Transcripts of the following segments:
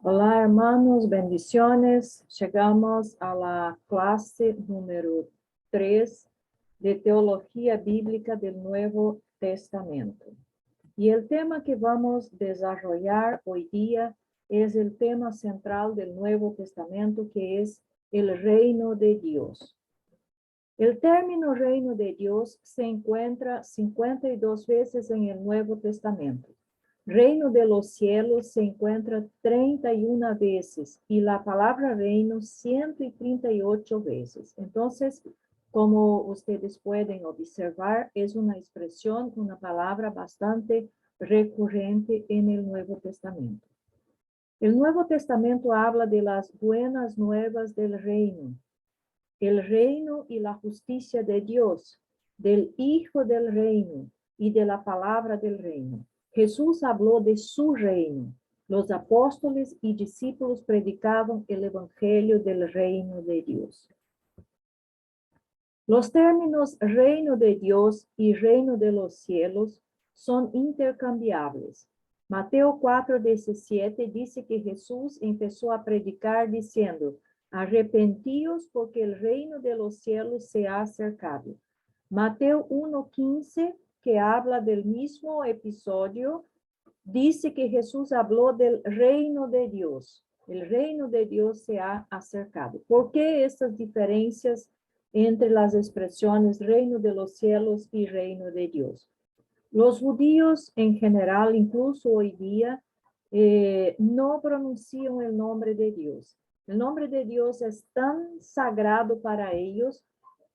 Hola hermanos, bendiciones. Llegamos a la clase número 3 de Teología Bíblica del Nuevo Testamento. Y el tema que vamos a desarrollar hoy día es el tema central del Nuevo Testamento, que es el reino de Dios. El término reino de Dios se encuentra 52 veces en el Nuevo Testamento. Reino de los cielos se encuentra 31 veces y la palabra reino 138 veces. Entonces, como ustedes pueden observar, es una expresión, una palabra bastante recurrente en el Nuevo Testamento. El Nuevo Testamento habla de las buenas nuevas del reino, el reino y la justicia de Dios, del Hijo del reino y de la palabra del reino. Jesús habló de su reino. Los apóstoles y discípulos predicaban el evangelio del reino de Dios. Los términos reino de Dios y reino de los cielos son intercambiables. Mateo 4:17 dice que Jesús empezó a predicar diciendo: arrepentíos porque el reino de los cielos se ha acercado. Mateo 1:15, que habla del mismo episodio, dice que Jesús habló del reino de Dios. El reino de Dios se ha acercado. ¿Por qué estas diferencias entre las expresiones reino de los cielos y reino de Dios? Los judíos en general, incluso hoy día, no pronuncian el nombre de Dios. El nombre de Dios es tan sagrado para ellos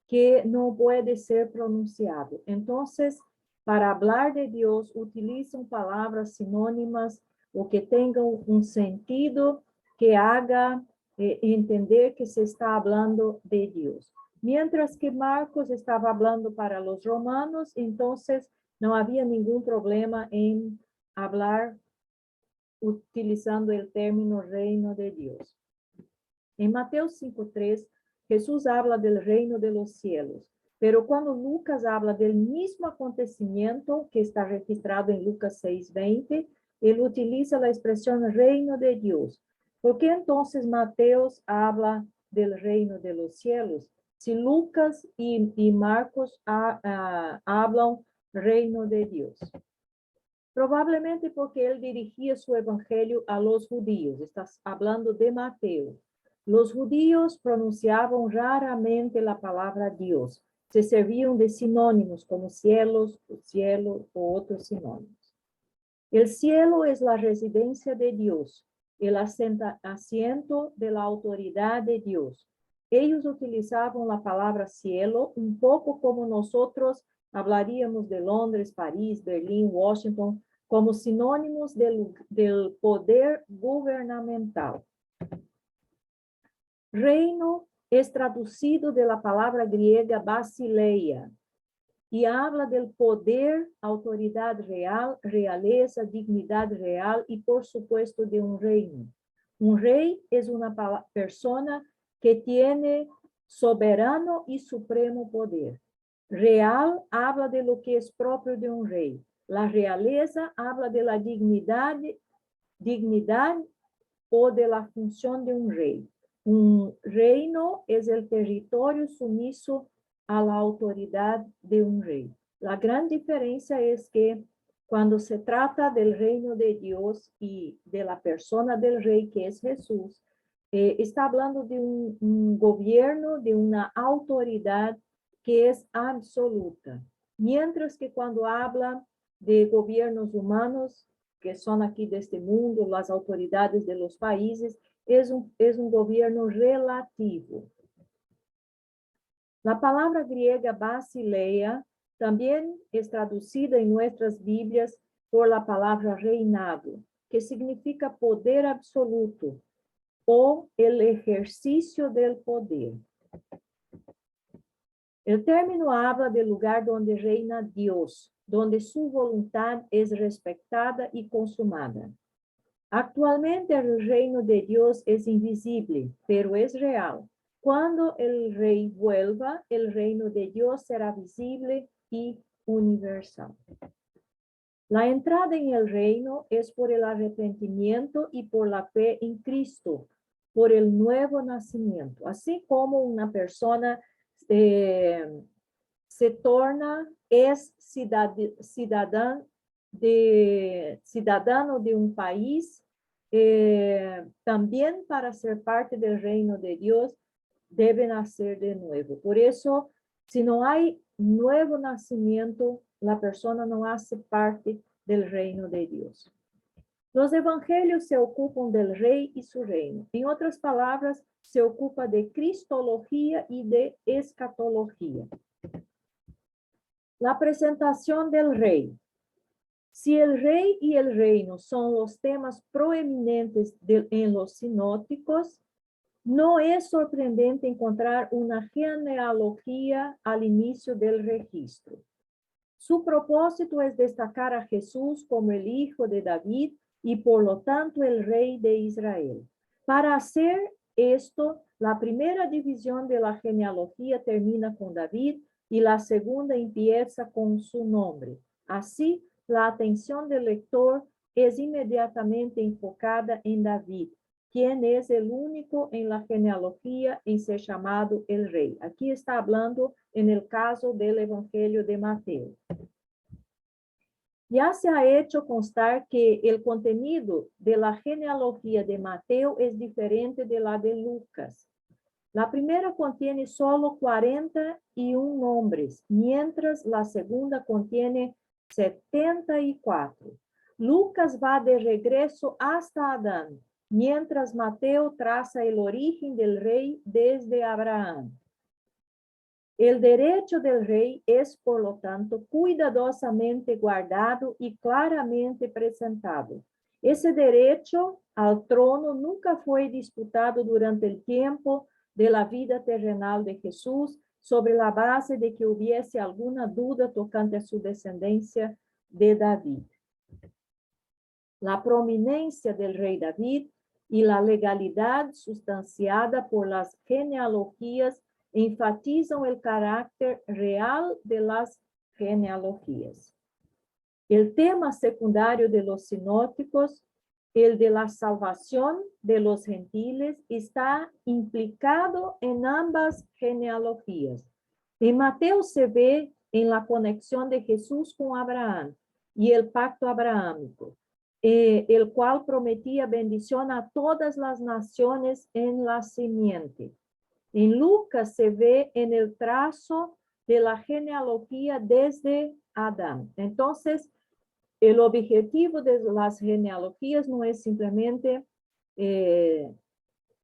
que no puede ser pronunciado. Entonces, para hablar de Dios, utilizan palabras sinónimas o que tengan un sentido que haga entender que se está hablando de Dios. Mientras que Marcos estaba hablando para los romanos, entonces no había ningún problema en hablar utilizando el término reino de Dios. En Mateo 5:3, Jesús habla del reino de los cielos, pero cuando Lucas habla del mismo acontecimiento que está registrado en Lucas 6:20, él utiliza la expresión reino de Dios. ¿Por qué entonces Mateo habla del reino de los cielos? Si Lucas y Marcos hablan reino de Dios. Probablemente porque él dirigía su evangelio a los judíos. Estás hablando de Mateo. Los judíos pronunciaban raramente la palabra Dios. Se servían de sinónimos como cielos, cielo o otros sinónimos. El cielo es la residencia de Dios, el asiento de la autoridad de Dios. Ellos utilizaban la palabra cielo un poco como nosotros hablaríamos de Londres, París, Berlín, Washington, como sinónimos del poder gubernamental. Reino es traducido de la palabra griega basileia y habla del poder, autoridad real, realeza, dignidad real y por supuesto de un reino. Un rey es una persona que tiene soberano y supremo poder. Real habla de lo que es propio de un rey. La realeza habla de la dignidad o de la función de un rey. Un reino es el territorio sumiso a la autoridad de un rey. La gran diferencia es que cuando se trata del reino de Dios y de la persona del rey, que es Jesús, está hablando de un gobierno, de una autoridad que es absoluta. Mientras que cuando habla de gobiernos humanos, que son aquí de este mundo, las autoridades de los países, es un gobierno relativo. La palabra griega basileia también es traducida en nuestras Biblias por la palabra reinado, que significa poder absoluto o el ejercicio del poder. El término habla del lugar donde reina Dios, donde su voluntad es respetada y consumada. Actualmente el reino de Dios es invisible, pero es real. Cuando el rey vuelva, el reino de Dios será visible y universal. La entrada en el reino es por el arrepentimiento y por la fe en Cristo, por el nuevo nacimiento. Así como una persona se torna, es ciudadano de un país, también para ser parte del reino de Dios, debe nacer de nuevo. Por eso, si no hay nuevo nacimiento, la persona no hace parte del reino de Dios. Los evangelios se ocupan del rey y su reino. En otras palabras, se ocupa de cristología y de escatología. La presentación del rey. Si el rey y el reino son los temas proeminentes en los sinópticos, no es sorprendente encontrar una genealogía al inicio del registro. Su propósito es destacar a Jesús como el hijo de David y por lo tanto el rey de Israel. Para hacer esto, la primera división de la genealogía termina con David y la segunda empieza con su nombre. Así, la atención del lector es inmediatamente enfocada en David, quien es el único en la genealogía en ser llamado el rey. Aquí está hablando en el caso del Evangelio de Mateo. Ya se ha hecho constar que el contenido de la genealogía de Mateo es diferente de la de Lucas. La primera contiene solo 41 nombres, mientras la segunda contiene 74. Lucas va de regreso hasta Adán, mientras Mateo traza el origen del rey desde Abraham. El derecho del rey es, por lo tanto, cuidadosamente guardado y claramente presentado. Ese derecho al trono nunca fue disputado durante el tiempo de la vida terrenal de Jesús, sobre la base de que hubiese alguna duda tocante a su descendencia de David. La prominencia del rey David y la legalidad sustanciada por las genealogías enfatizan el carácter real de las genealogías. El tema secundario de los sinópticos, el de la salvación de los gentiles, está implicado en ambas genealogías. En Mateo se ve en la conexión de Jesús con Abraham y el pacto abrahámico, el cual prometía bendición a todas las naciones en la simiente. En Lucas se ve en el trazo de la genealogía desde Adán. Entonces, el objetivo de las genealogías no es simplemente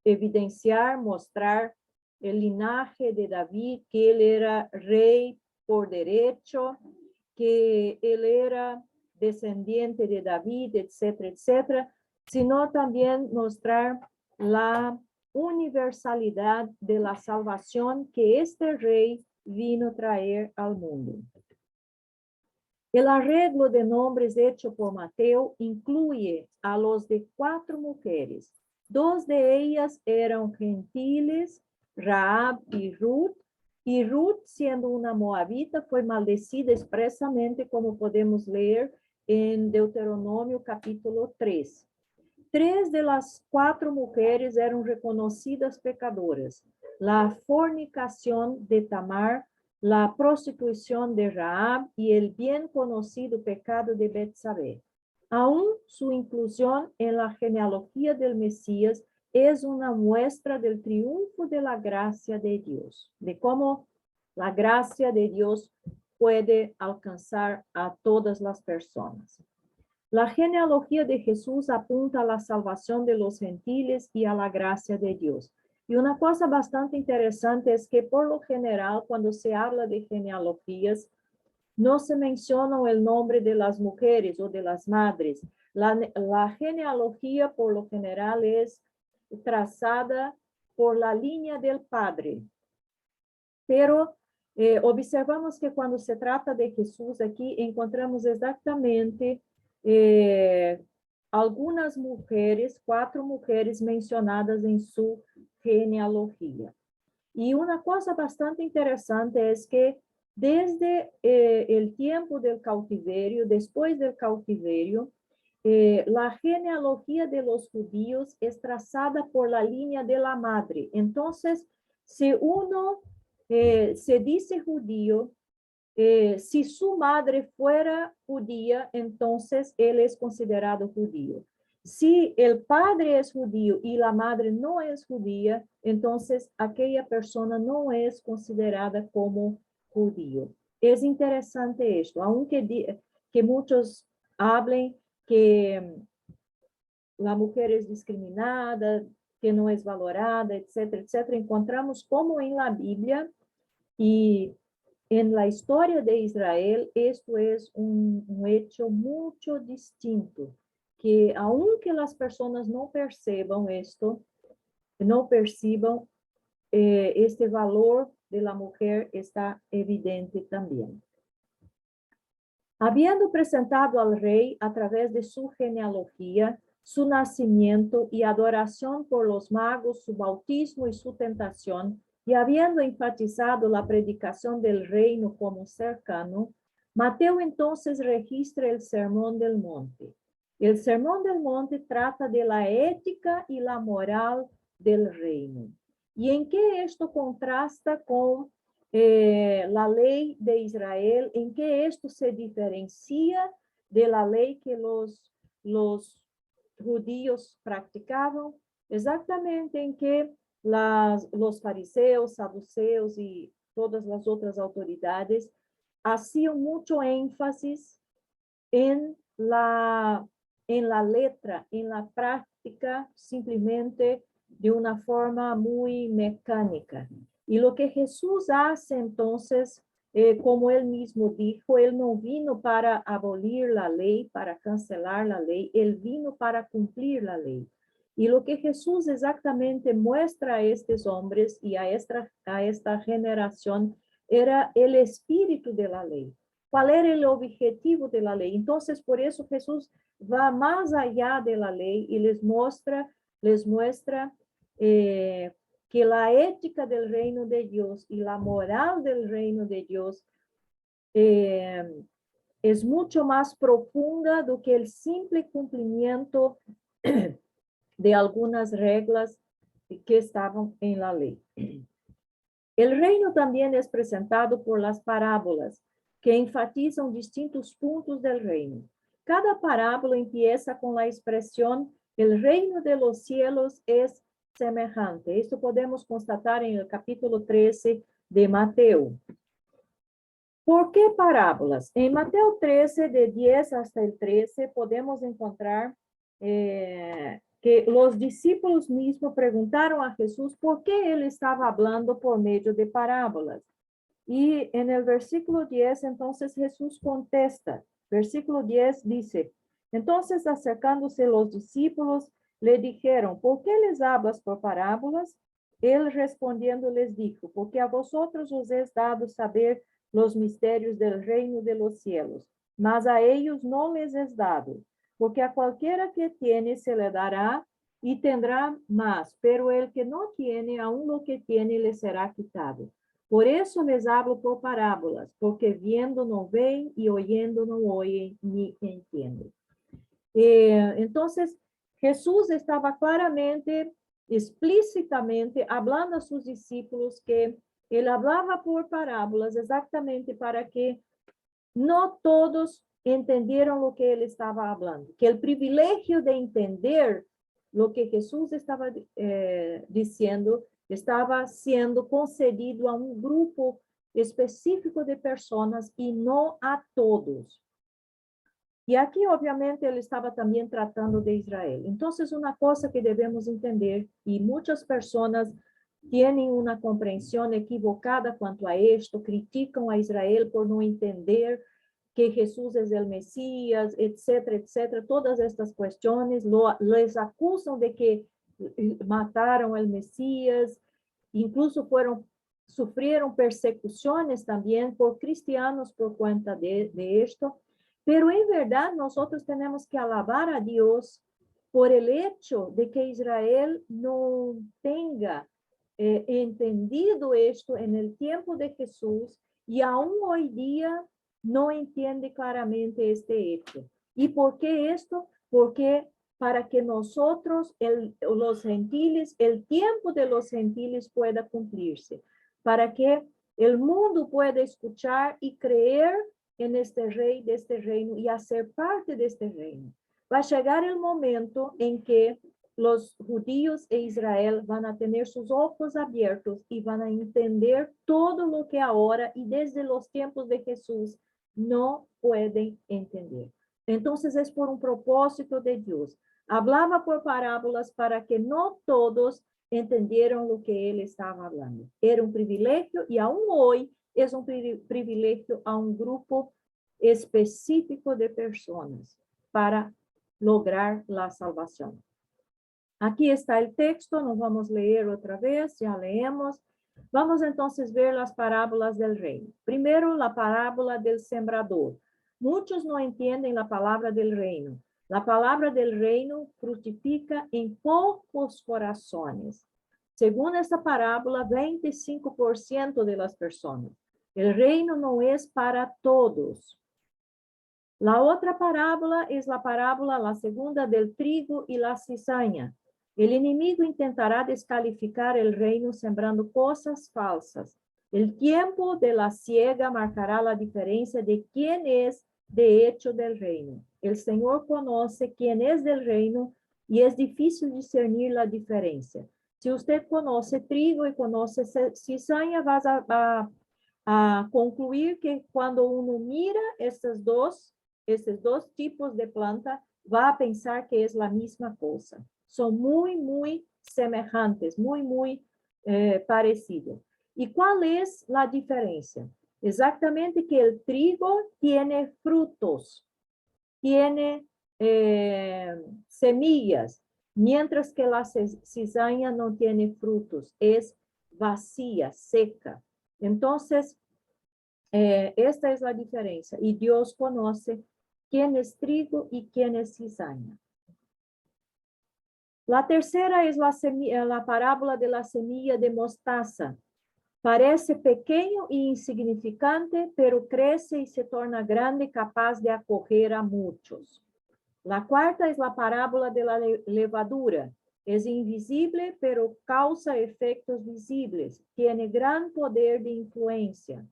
evidenciar, mostrar el linaje de David, que él era rey por derecho, que él era descendiente de David, etcétera, etcétera, sino también mostrar la universalidad de la salvación que este rey vino a traer al mundo. El arreglo de nombres hecho por Mateo incluye a los de 4 mujeres. 2 de ellas eran gentiles, Rahab y Ruth, siendo una moabita, fue maldecida expresamente, como podemos leer en Deuteronomio capítulo 3. 3 de las 4 mujeres eran reconocidas pecadoras: la fornicación de Tamar, la prostitución de Rahab y el bien conocido pecado de Betsabé. Aún su inclusión en la genealogía del Mesías es una muestra del triunfo de la gracia de Dios, de cómo la gracia de Dios puede alcanzar a todas las personas. La genealogía de Jesús apunta a la salvación de los gentiles y a la gracia de Dios. Y una cosa bastante interesante es que por lo general, cuando se habla de genealogías, no se menciona el nombre de las mujeres o de las madres. La genealogía por lo general es trazada por la línea del padre. Pero observamos que cuando se trata de Jesús aquí, encontramos exactamente algunas mujeres, 4 mujeres mencionadas en su genealogía. Y una cosa bastante interesante es que desde el tiempo del cautiverio, después del cautiverio, la genealogía de los judíos es trazada por la línea de la madre. Entonces, si uno se dice judío, si su madre fuera judía, entonces él es considerado judío. Si el padre es judío y la madre no es judía, entonces aquella persona no es considerada como judío. Es interesante esto, aunque que muchos hablen que la mujer es discriminada, que no es valorada, etcétera, etcétera. Encontramos como en la Biblia y en la historia de Israel, esto es un hecho mucho distinto, que aunque las personas no perciban esto, no perciban, este valor de la mujer está evidente también. Habiendo presentado al rey a través de su genealogía, su nacimiento y adoración por los magos, su bautismo y su tentación, y habiendo enfatizado la predicación del reino como cercano, Mateo entonces registra el Sermón del Monte. El Sermón del Monte trata de la ética y la moral del reino. ¿Y en qué esto contrasta con la ley de Israel? ¿En qué esto se diferencia de la ley que los judíos practicaban? Exactamente en que los fariseos, saduceos y todas las otras autoridades hacían mucho énfasis en la letra, en la práctica, simplemente de una forma muy mecánica. Y lo que Jesús hace entonces, como él mismo dijo, él no vino para abolir la ley, para cancelar la ley, él vino para cumplir la ley. Y lo que Jesús exactamente muestra a estos hombres y a esta generación era el espíritu de la ley. ¿Cuál era el objetivo de la ley? Entonces, por eso Jesús va más allá de la ley y les muestra que la ética del reino de Dios y la moral del reino de Dios es mucho más profunda do que el simple cumplimiento de algunas reglas que estaban en la ley. El reino también es presentado por las parábolas, que enfatizan distintos puntos del reino. Cada parábola empieza con la expresión, el reino de los cielos es semejante. Esto podemos constatar en el capítulo 13 de Mateo. ¿Por qué parábolas? En Mateo 13, de 10 hasta el 13, podemos encontrar que los discípulos mismos preguntaron a Jesús por qué él estaba hablando por medio de parábolas. Y en el versículo 10, entonces Jesús contesta. Versículo 10 dice, entonces acercándose los discípulos, le dijeron, ¿por qué les hablas por parábolas? Él respondiendo les dijo, porque a vosotros os es dado saber los misterios del reino de los cielos, mas a ellos no les es dado, porque a cualquiera que tiene se le dará y tendrá más, pero el que no tiene, aún lo que tiene le será quitado. Por eso les hablo por parábolas, porque viendo no ven y oyendo no oyen ni entienden. Entonces, Jesús estaba claramente, explícitamente hablando a sus discípulos que él hablaba por parábolas exactamente para que no todos entendieron lo que él estaba hablando, que el privilegio de entender lo que Jesús estaba diciendo estaba siendo concedido a un grupo específico de personas y no a todos. Y aquí, obviamente, él estaba también tratando de Israel. Entonces, una cosa que debemos entender, y muchas personas tienen una comprensión equivocada cuanto a esto, critican a Israel por no entender que Jesús es el Mesías, etcétera, etcétera. Todas estas cuestiones les acusan de que mataron al Mesías, incluso sufrieron persecuciones también por cristianos por cuenta de esto. Pero en verdad nosotros tenemos que alabar a Dios por el hecho de que Israel no tenga entendido esto en el tiempo de Jesús y aún hoy día no entiende claramente este hecho. ¿Y por qué esto? Porque para que nosotros, los gentiles, el tiempo de los gentiles pueda cumplirse, para que el mundo pueda escuchar y creer en este rey de este reino y hacer parte de este reino. Va a llegar el momento en que los judíos e Israel van a tener sus ojos abiertos y van a entender todo lo que ahora y desde los tiempos de Jesús no pueden entender. Entonces es por un propósito de Dios. Hablaba por parábolas para que no todos entendieran lo que él estaba hablando. Era un privilegio y aún hoy es un privilegio a un grupo específico de personas para lograr la salvación. Aquí está el texto, nos vamos a leer otra vez, ya leemos. Vamos entonces a ver las parábolas del reino. Primero, la parábola del sembrador. Muchos no entienden la palabra del reino. La palabra del reino fructifica en pocos corazones. Según esta parábola, 25% de las personas. El reino no es para todos. La otra parábola es la parábola, la segunda, del trigo y la cizaña. El enemigo intentará descalificar el reino sembrando cosas falsas. El tiempo de la siega marcará la diferencia de quién es de hecho del reino. El Señor conoce quién es del reino y es difícil discernir la diferencia. Si usted conoce trigo y conoce cizaña, vas a concluir que cuando uno mira estos dos tipos de planta, va a pensar que es la misma cosa. Son muy semejantes, muy parecidos. ¿Y cuál es la diferencia? Exactamente que el trigo tiene frutos, tiene semillas, mientras que la cizaña no tiene frutos, es vacía, seca. Entonces, esta es la diferencia. Y Dios conoce quién es trigo y quién es cizaña. La tercera es la parábola de la semilla de mostaza. Parece pequeño e insignificante, pero crece y se torna grande, capaz de acoger a muchos. La cuarta es la parábola de la levadura. Es invisible, pero causa efectos visibles. Tiene gran poder de influencia.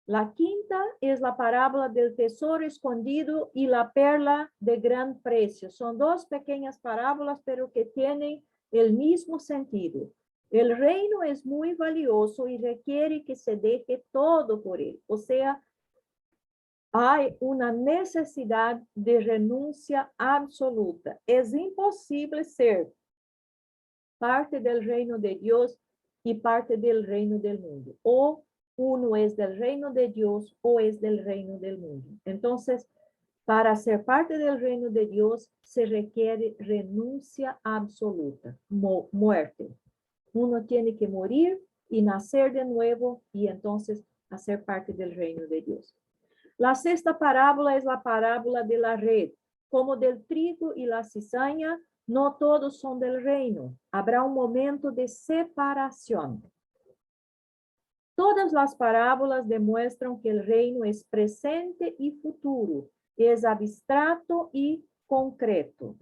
La quinta es la parábola del tesoro escondido y la perla de gran precio. Son dos pequeñas parábolas, pero que tienen el mismo sentido. El reino es muy valioso y requiere que se deje todo por él. O sea, hay una necesidad de renuncia absoluta. Es imposible ser parte del reino de Dios y parte del reino del mundo. O uno es del reino de Dios o es del reino del mundo. Entonces, para ser parte del reino de Dios se requiere renuncia absoluta, muerte. Uno tiene que morir y nacer de nuevo y entonces hacer parte del reino de Dios. La sexta parábola es la parábola de la red. Como del trigo y la cizaña, no todos son del reino. Habrá un momento de separación. Todas las parábolas demuestran que el reino es presente y futuro, es abstracto y concreto.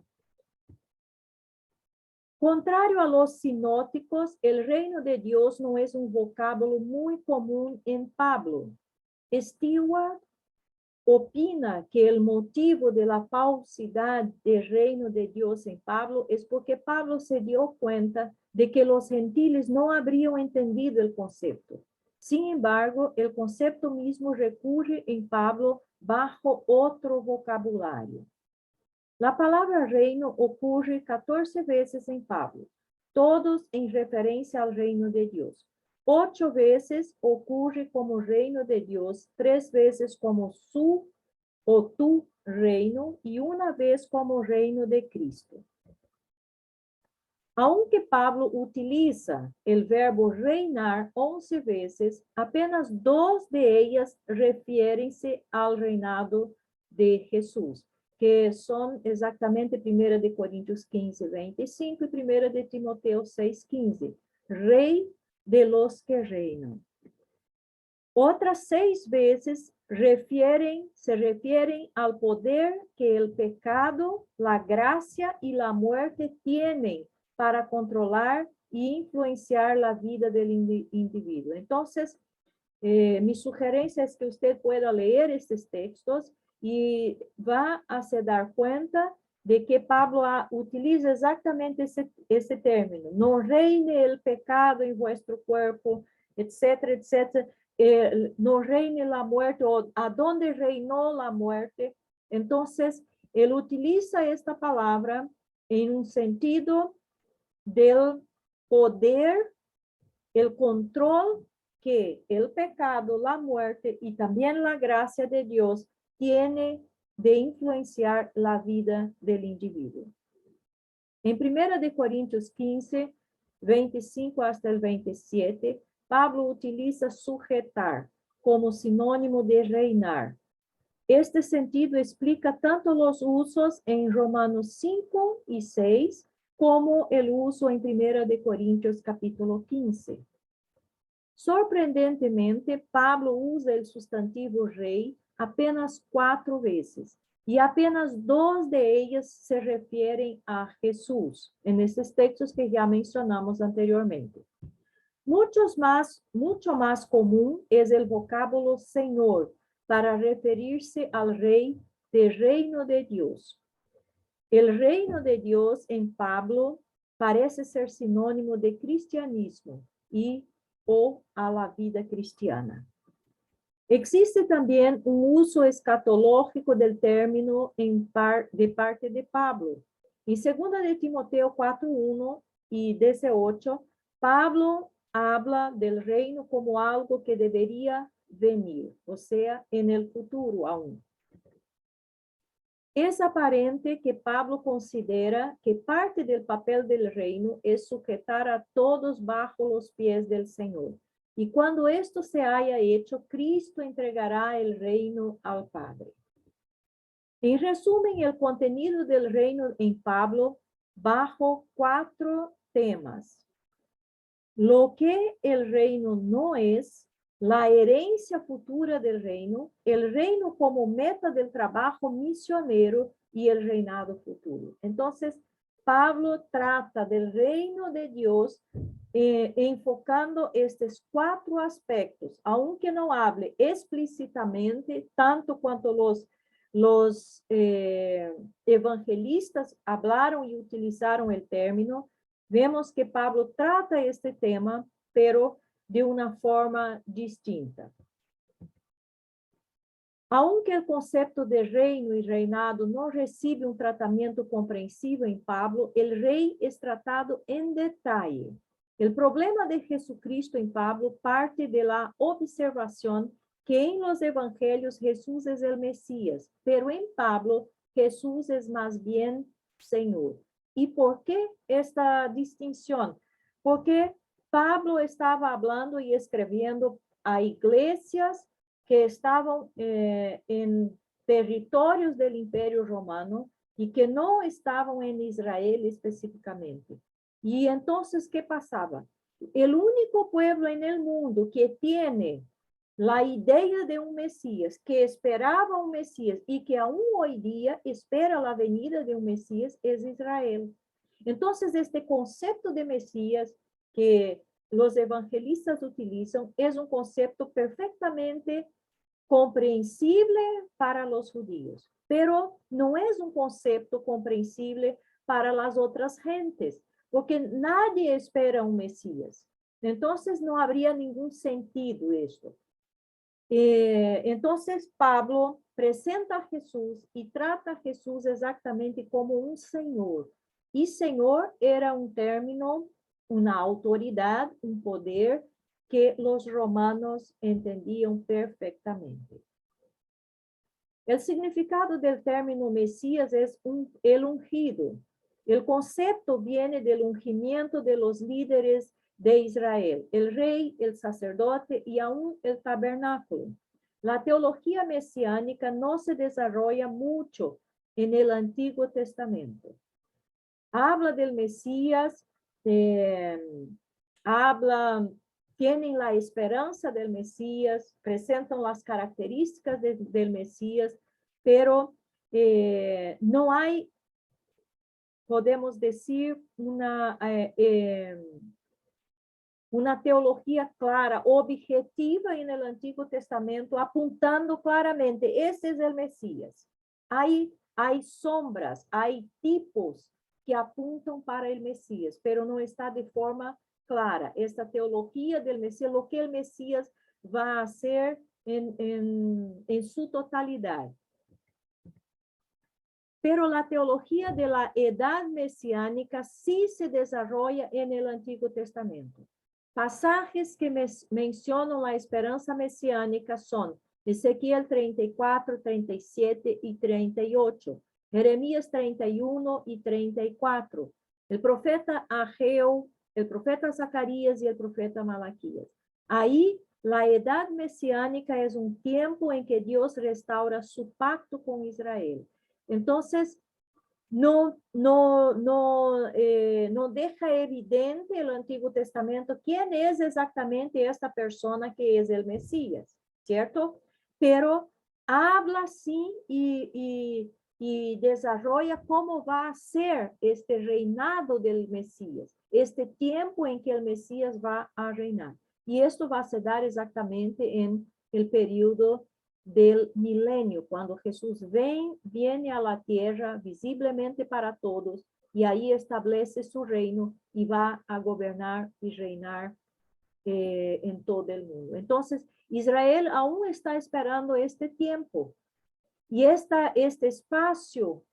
Contrario a los sinóticos, el reino de Dios no es un vocábulo muy común en Pablo. Stewart opina que el motivo de la pausidad del reino de Dios en Pablo es porque Pablo se dio cuenta de que los gentiles no habrían entendido el concepto. Sin embargo, el concepto mismo recurre en Pablo bajo otro vocabulario. La palabra reino ocurre 14 veces en Pablo, todos en referencia al reino de Dios. 8 veces ocurre como reino de Dios, 3 veces como su o tu reino y una vez como reino de Cristo. Aunque Pablo utiliza el verbo reinar 11 veces, apenas 2 de ellas refieren-se al reinado de Jesús, que son exactamente 1 de Coríntios 15, 25 y 1 de Timoteo 6, 15. Rey de los que reinan. Otras 6 veces se refieren al poder que el pecado, la gracia y la muerte tienen para controlar y influenciar la vida del individuo. Entonces, mi sugerencia es que usted pueda leer estos textos y va a se dar cuenta de que Pablo utiliza exactamente ese término. No reine el pecado en vuestro cuerpo, etcétera, etcétera. No reine la muerte, o a dónde reinó la muerte. Entonces, él utiliza esta palabra en un sentido del poder, el control que el pecado, la muerte y también la gracia de Dios tiene de influenciar la vida del individuo. En 1 de Corintios 15, 25 hasta el 27, Pablo utiliza sujetar como sinónimo de reinar. Este sentido explica tanto los usos en Romanos 5 y 6 como el uso en 1 de Corintios capítulo 15. Sorprendentemente, Pablo usa el sustantivo rey apenas 4 veces, y apenas 2 de ellas se refieren a Jesús, en estos textos que ya mencionamos anteriormente. Mucho más común es el vocábulo Señor para referirse al rey del reino de Dios. El reino de Dios en Pablo parece ser sinónimo de cristianismo o a la vida cristiana. Existe también un uso escatológico del término de parte de Pablo. En 2 de Timoteo 4:1 y 18, Pablo habla del reino como algo que debería venir, o sea, en el futuro aún. Es aparente que Pablo considera que parte del papel del reino es sujetar a todos bajo los pies del Señor. Y cuando esto se haya hecho, Cristo entregará el reino al Padre. En resumen, el contenido del reino en Pablo bajo 4 temas. Lo que el reino no es, la herencia futura del reino, el reino como meta del trabajo misionero y el reinado futuro. Entonces, Pablo trata del reino de Dios enfocando estos 4 aspectos, aunque no hable explícitamente, tanto cuanto los evangelistas hablaron y utilizaron el término. Vemos que Pablo trata este tema, pero de una forma distinta. Aunque el concepto de reino y reinado no recibe un tratamiento comprensivo en Pablo, el rey es tratado en detalle. El problema de Jesucristo en Pablo parte de la observación que en los evangelios Jesús es el Mesías, pero en Pablo Jesús es más bien Señor. ¿Y por qué esta distinción? Porque Pablo estaba hablando y escribiendo a iglesias que estaban en territorios del Imperio Romano y que no estaban en Israel específicamente. Y entonces, ¿qué pasaba? El único pueblo en el mundo que tiene la idea de un Mesías, que esperaba un Mesías y que aún hoy día espera la venida de un Mesías, es Israel. Entonces, este concepto de Mesías que los evangelistas utilizan es un concepto perfectamente comprensible para los judíos, pero no es un concepto comprensible para las otras gentes, porque nadie espera un Mesías. Entonces, no habría ningún sentido esto. Entonces, Pablo presenta a Jesús y trata a Jesús exactamente como un Señor. Y Señor era un término, una autoridad, un poder que los romanos entendían perfectamente. El significado del término Mesías es el ungido. El concepto viene del ungimiento de los líderes de Israel, el rey, el sacerdote y aún el tabernáculo. La teología mesiánica no se desarrolla mucho en el Antiguo Testamento. Habla del Mesías, habla tienen la esperanza del Mesías, presentan las características del Mesías, pero no hay, podemos decir, una teología clara, objetiva en el Antiguo Testamento, apuntando claramente, ese es el Mesías. Hay sombras, hay tipos que apuntan para el Mesías, pero no está de forma clara. Esta teología del Mesías, lo que el Mesías va a hacer en su totalidad. Pero la teología de la edad mesiánica sí se desarrolla en el Antiguo Testamento. Pasajes que mencionan la esperanza mesiánica son Ezequiel 34, 37 y 38, Jeremías 31 y 34, el profeta Ageo, el profeta Zacarías y el profeta Malaquías. Ahí la edad mesiánica es un tiempo en que Dios restaura su pacto con Israel. Entonces, no deja evidente el Antiguo Testamento quién es exactamente esta persona que es el Mesías, ¿cierto? Pero habla sí y desarrolla cómo va a ser este reinado del Mesías, este tiempo en que el Mesías va a reinar. Y esto va a se dar exactamente en el periodo del milenio, cuando Jesús viene a la tierra visiblemente para todos y ahí establece su reino y va a gobernar y reinar en todo el mundo. Entonces, Israel aún está esperando este tiempo y este espacio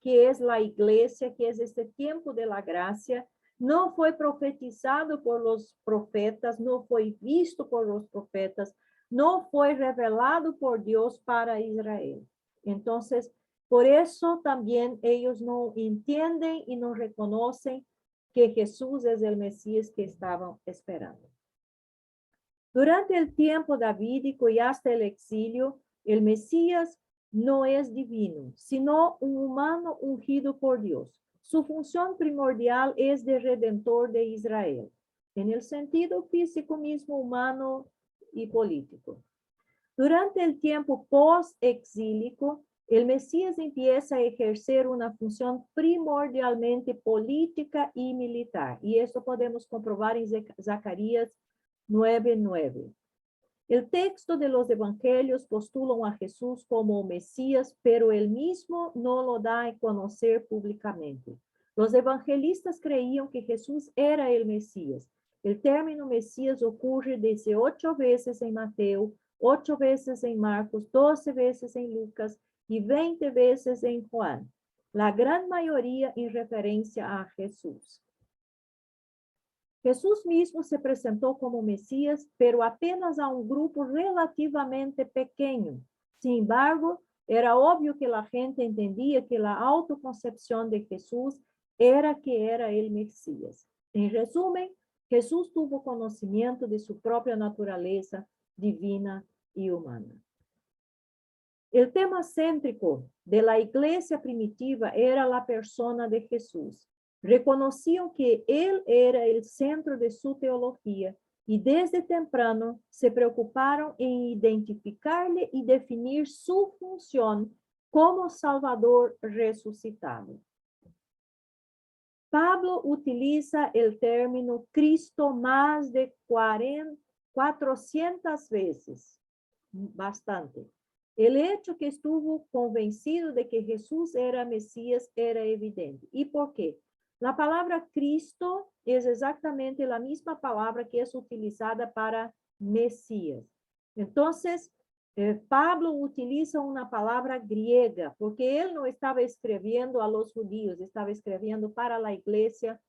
que es la iglesia, que es este tiempo de la gracia, no fue profetizado por los profetas, no fue visto por los profetas, no fue revelado por Dios para Israel. Entonces, por eso también ellos no entienden y no reconocen que Jesús es el Mesías que estaban esperando. Durante el tiempo davídico y hasta el exilio, el Mesías no es divino, sino un humano ungido por Dios. Su función primordial es de redentor de Israel, en el sentido físico mismo, humano y político. Durante el tiempo post-exílico, el Mesías empieza a ejercer una función primordialmente política y militar. Y esto podemos comprobar en Zacarías 9:9. El texto de los evangelios postulan a Jesús como Mesías, pero él mismo no lo da a conocer públicamente. Los evangelistas creían que Jesús era el Mesías. El término Mesías ocurre 18 veces en Mateo, 8 veces en Marcos, 12 veces en Lucas y 20 veces en Juan. La gran mayoría en referencia a Jesús. Jesús mismo se presentó como Mesías, pero apenas a un grupo relativamente pequeño. Sin embargo, era obvio que la gente entendía que la autoconcepción de Jesús era que era el Mesías. En resumen, Jesús tuvo conocimiento de su propia naturaleza divina y humana. El tema céntrico de la iglesia primitiva era la persona de Jesús. Reconocían que él era el centro de su teología y desde temprano se preocuparon en identificarle y definir su función como Salvador resucitado. Pablo utiliza el término Cristo más de 400 veces, bastante. El hecho que estuvo convencido de que Jesús era Mesías era evidente. ¿Y por qué? La palabra Cristo es exactamente la misma palabra que es utilizada para Mesías. Entonces, Pablo utiliza una palabra griega, porque él no estaba escribiendo a los judíos, estaba escribiendo para la iglesia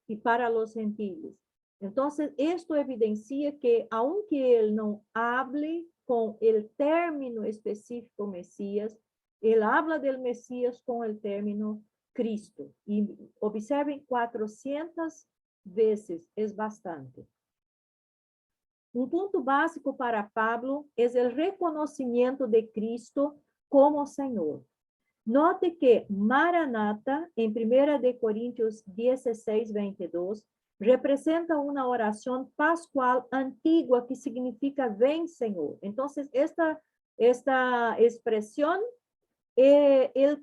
y para los gentiles. Entonces, esto evidencia que aunque él no hable con el término específico Mesías, él habla del Mesías con el término Cristo. Y observen, 400 veces es bastante. Un punto básico para Pablo es el reconocimiento de Cristo como Señor. Note que Maranata, en 1 Corintios 16:22, representa una oración pascual antigua que significa ven, Señor. Entonces, esta expresión, él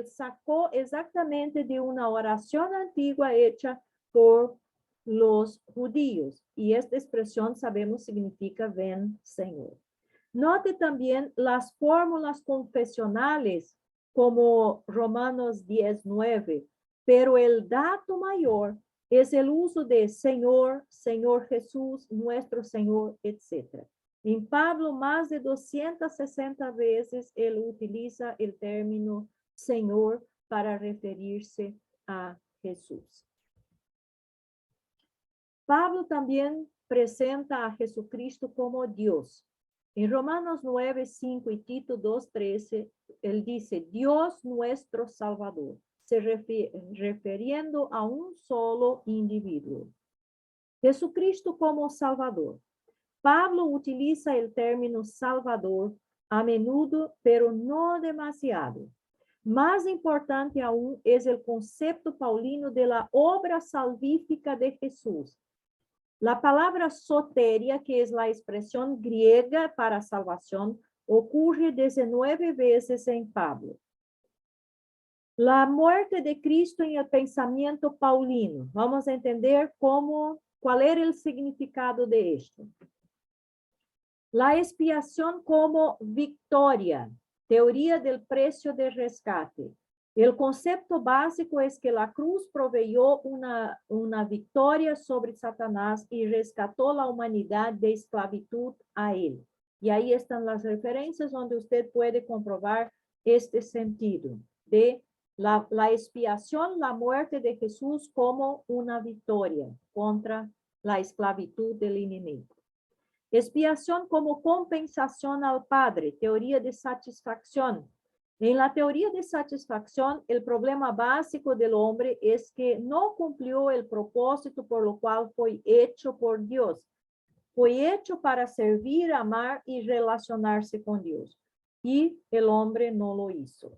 sacó exactamente de una oración antigua hecha por los judíos. Y esta expresión, sabemos, significa ven, Señor. Note también las fórmulas confesionales como Romanos 10:9, pero el dato mayor es el uso de Señor, Señor Jesús, nuestro Señor, etc. En Pablo, más de 260 veces él utiliza el término Señor para referirse a Jesús. Pablo también presenta a Jesucristo como Dios. En Romanos 9:5 y Tito 2:13, él dice, Dios nuestro Salvador, se refiriendo a un solo individuo. Jesucristo como Salvador. Pablo utiliza el término Salvador a menudo, pero no demasiado. Más importante aún es el concepto paulino de la obra salvífica de Jesús. La palabra soteria, que es la expresión griega para salvación, ocurre 19 veces en Pablo. La muerte de Cristo en el pensamiento paulino. Vamos a entender cuál era el significado de esto. La expiación como victoria, teoría del precio de rescate. El concepto básico es que la cruz proveyó una victoria sobre Satanás y rescató la humanidad de esclavitud a él. Y ahí están las referencias donde usted puede comprobar este sentido de la expiación, la muerte de Jesús como una victoria contra la esclavitud del enemigo. Expiación como compensación al Padre, teoría de satisfacción. En la teoría de satisfacción, el problema básico del hombre es que no cumplió el propósito por lo cual fue hecho por Dios. Fue hecho para servir, amar y relacionarse con Dios. Y el hombre no lo hizo.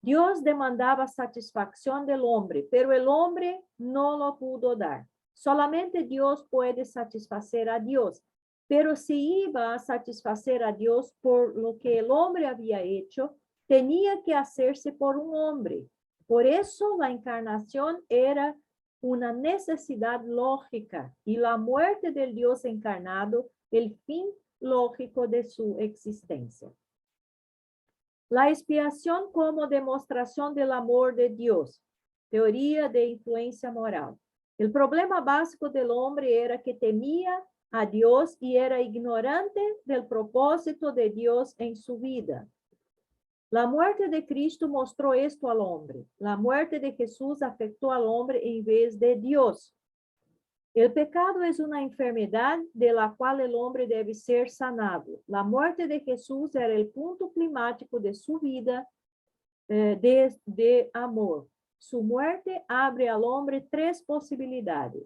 Dios demandaba satisfacción del hombre, pero el hombre no lo pudo dar. Solamente Dios puede satisfacer a Dios. Pero si iba a satisfacer a Dios por lo que el hombre había hecho, tenía que hacerse por un hombre. Por eso la encarnación era una necesidad lógica y la muerte del Dios encarnado, el fin lógico de su existencia. La expiación como demostración del amor de Dios, teoría de influencia moral. El problema básico del hombre era que temía a Dios y era ignorante del propósito de Dios en su vida. La muerte de Cristo mostró esto al hombre. La muerte de Jesús afectó al hombre en vez de Dios. El pecado es una enfermedad de la cual el hombre debe ser sanado. La muerte de Jesús era el punto climático de su vida de amor. Su muerte abre al hombre 3 posibilidades.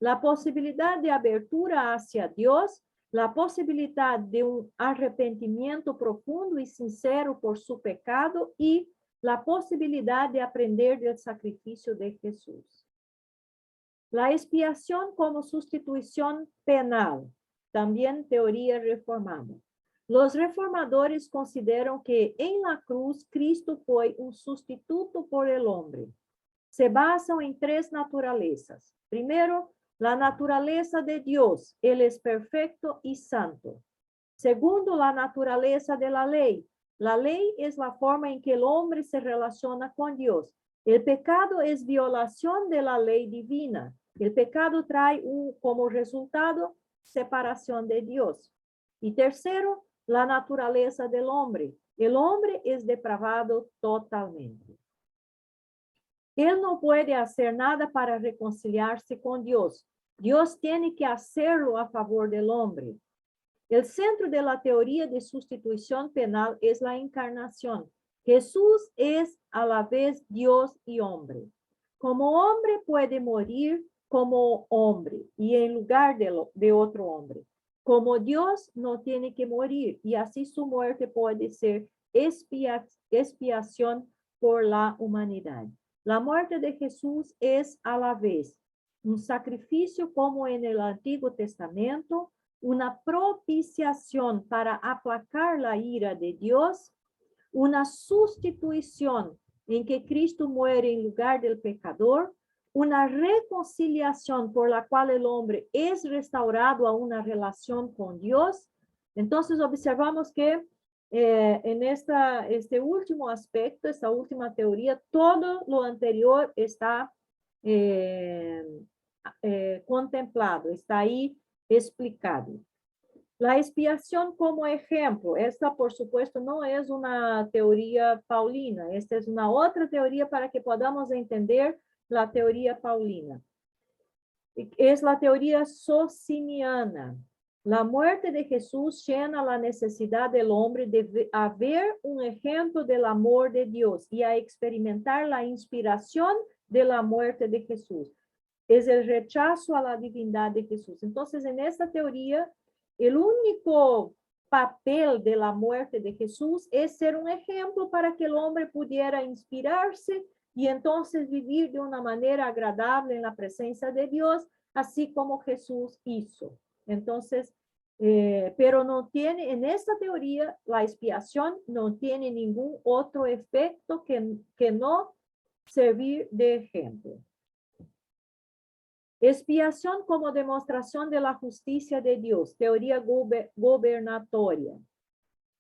La posibilidad de abertura hacia Dios, la posibilidad de un arrepentimiento profundo y sincero por su pecado y la posibilidad de aprender del sacrificio de Jesús. La expiación como sustitución penal, también teoría reformada. Los reformadores consideran que en la cruz Cristo fue un sustituto por el hombre. Se basan en 3 naturalezas. Primero, la naturaleza de Dios, Él es perfecto y santo. Segundo, la naturaleza de la ley. La ley es la forma en que el hombre se relaciona con Dios. El pecado es violación de la ley divina. El pecado trae como resultado separación de Dios. Y tercero, la naturaleza del hombre. El hombre es depravado totalmente. Él no puede hacer nada para reconciliarse con Dios. Dios tiene que hacerlo a favor del hombre. El centro de la teoría de sustitución penal es la encarnación. Jesús es a la vez Dios y hombre. Como hombre puede morir como hombre y en lugar de otro hombre. Como Dios no tiene que morir y así su muerte puede ser expiación por la humanidad. La muerte de Jesús es a la vez un sacrificio como en el Antiguo Testamento, una propiciación para aplacar la ira de Dios, una sustitución en que Cristo muere en lugar del pecador, una reconciliación por la cual el hombre es restaurado a una relación con Dios. Entonces observamos que en este último aspecto, esta última teoría, todo lo anterior está contemplado, está ahí explicado. La expiación como ejemplo, esta por supuesto no es una teoría paulina, esta es una otra teoría para que podamos entender la teoría paulina. Es la teoría sociniana. La muerte de Jesús llena la necesidad del hombre de haber un ejemplo del amor de Dios y a experimentar la inspiración de la muerte de Jesús. Es el rechazo a la divindad de Jesús. Entonces, en esta teoría, el único papel de la muerte de Jesús es ser un ejemplo para que el hombre pudiera inspirarse y entonces vivir de una manera agradable en la presencia de Dios, así como Jesús hizo. Entonces, pero no tiene, en esta teoría, la expiación no tiene ningún otro efecto que no servir de ejemplo. Expiación como demostración de la justicia de Dios, teoría gobernatoria.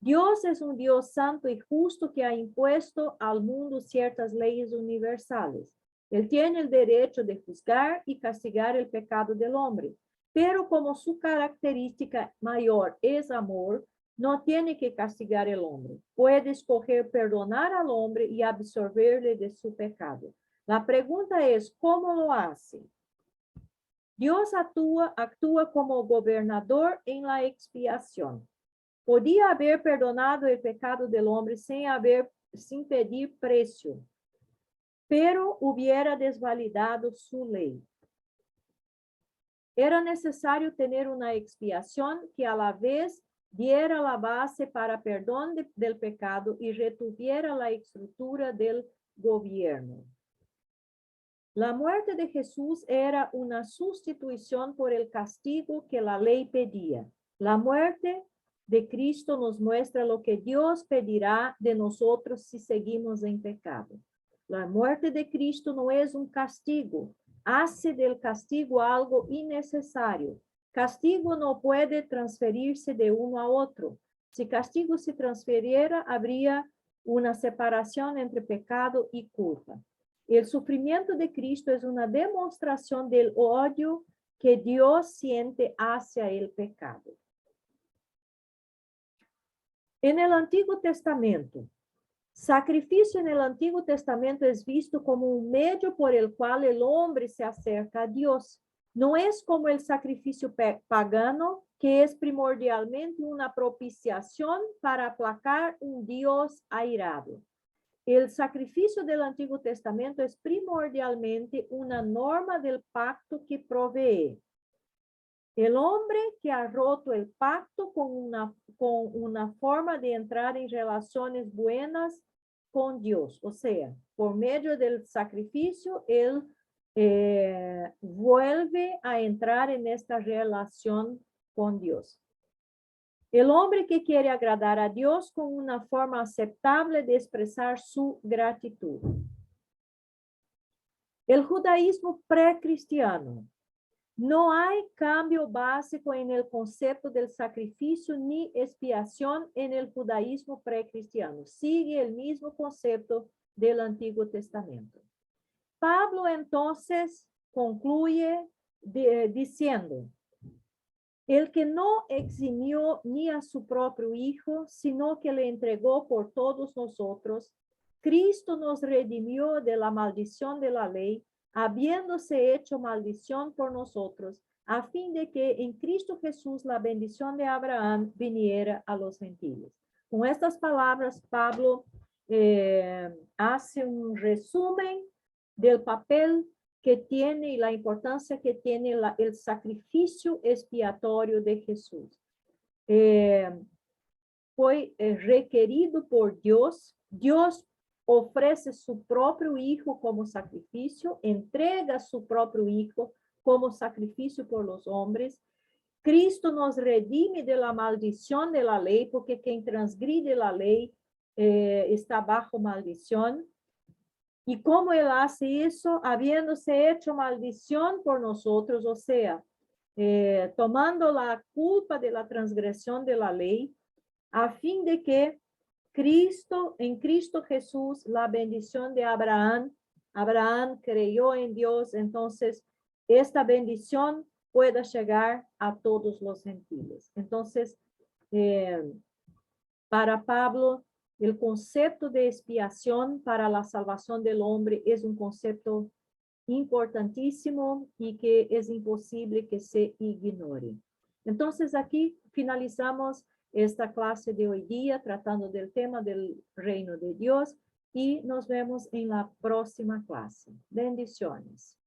Dios es un Dios santo y justo que ha impuesto al mundo ciertas leyes universales. Él tiene el derecho de juzgar y castigar el pecado del hombre, pero como su característica mayor es amor, no tiene que castigar al hombre. Puede escoger perdonar al hombre y absolverle de su pecado. La pregunta es, ¿cómo lo hace? Dios actúa como gobernador en la expiación. Podía haber perdonado el pecado del hombre sin pedir precio, pero hubiera desvalidado su ley. Era necesario tener una expiación que a la vez diera la base para perdón del pecado y retuviera la estructura del gobierno. La muerte de Jesús era una sustitución por el castigo que la ley pedía. La muerte de Cristo nos muestra lo que Dios pedirá de nosotros si seguimos en pecado. La muerte de Cristo no es un castigo, hace del castigo algo innecesario. Castigo no puede transferirse de uno a otro. Si castigo se transfiriera, habría una separación entre pecado y culpa. El sufrimiento de Cristo es una demostración del odio que Dios siente hacia el pecado. En el Antiguo Testamento, sacrificio en el Antiguo Testamento es visto como un medio por el cual el hombre se acerca a Dios. No es como el sacrificio pagano, que es primordialmente una propiciación para aplacar un Dios airado. El sacrificio del Antiguo Testamento es primordialmente una norma del pacto que provee. El hombre que ha roto el pacto con una forma de entrar en relaciones buenas con Dios. O sea, por medio del sacrificio, él vuelve a entrar en esta relación con Dios. El hombre que quiere agradar a Dios con una forma aceptable de expresar su gratitud. El judaísmo precristiano. No hay cambio básico en el concepto del sacrificio ni expiación en el judaísmo precristiano. Sigue el mismo concepto del Antiguo Testamento. Pablo entonces concluye diciendo: el que no eximió ni a su propio Hijo, sino que le entregó por todos nosotros, Cristo nos redimió de la maldición de la ley, habiéndose hecho maldición por nosotros, a fin de que en Cristo Jesús la bendición de Abraham viniera a los gentiles. Con estas palabras, Pablo hace un resumen del papel que tiene y la importancia que tiene el sacrificio expiatorio de Jesús. Fue requerido por Dios. Dios ofrece su propio Hijo como sacrificio, entrega su propio Hijo como sacrificio por los hombres. Cristo nos redime de la maldición de la ley, porque quien transgride la ley está bajo maldición. Y cómo él hace eso, habiéndose hecho maldición por nosotros, o sea, tomando la culpa de la transgresión de la ley, a fin de que en Cristo Jesús, la bendición de Abraham creyó en Dios, entonces esta bendición pueda llegar a todos los gentiles. Entonces, para Pablo, el concepto de expiación para la salvación del hombre es un concepto importantísimo y que es imposible que se ignore. Entonces, aquí finalizamos esta clase de hoy día tratando del tema del reino de Dios y nos vemos en la próxima clase. Bendiciones.